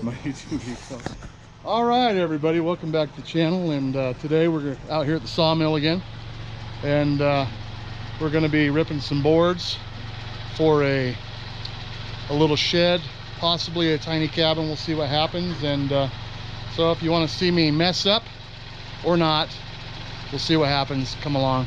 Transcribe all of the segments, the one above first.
My YouTube goes. All right, everybody, welcome back to the channel. And today we're out here at the sawmill again, and we're going to be ripping some boards for a little shed, possibly a tiny cabin. We'll see what happens. And so if you want to see me mess up or not, we'll see what happens. Come along.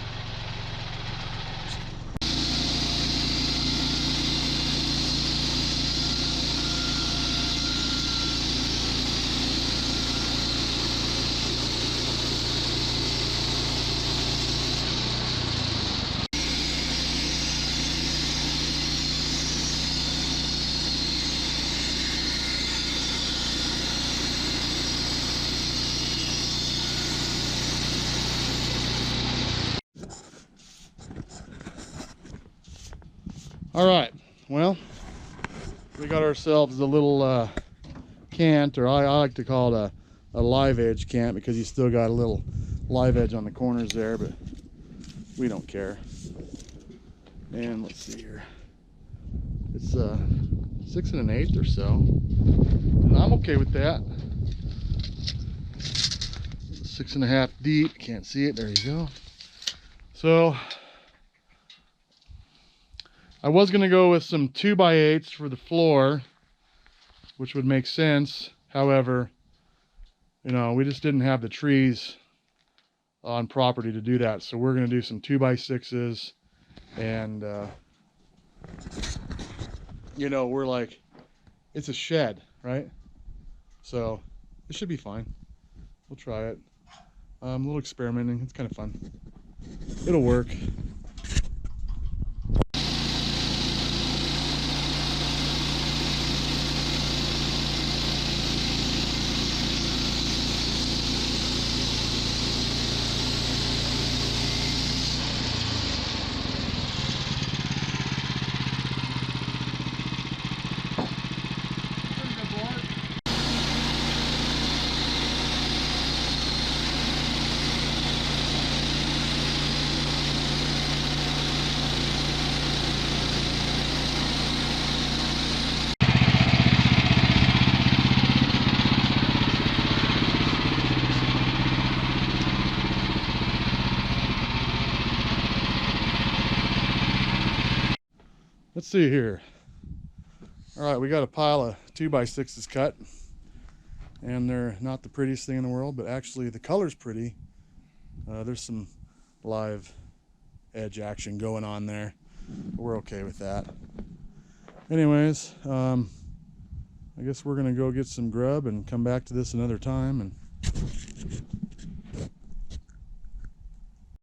All right, well, we got ourselves a little cant, or I like to call it a live edge cant, because you still got a little live edge on the corners there, but we don't care. And let's see here, it's 6 1/8 or so, and I'm okay with that. 6 1/2 deep, can't see it, there you go. So I was going to go with some 2x8's for the floor, which would make sense. However, you know, we just didn't have the trees on property to do that. So we're going to do some 2x6's. And, you know, we're like, it's a shed, right? So it should be fine. We'll try it. A little experimenting. It's kind of fun. It'll work. Let's see here. All right, we got a pile of 2x6's cut, and they're not the prettiest thing in the world, but actually the color's pretty. There's some live edge action going on there, but we're okay with that. Anyways, I guess we're gonna go get some grub and come back to this another time. And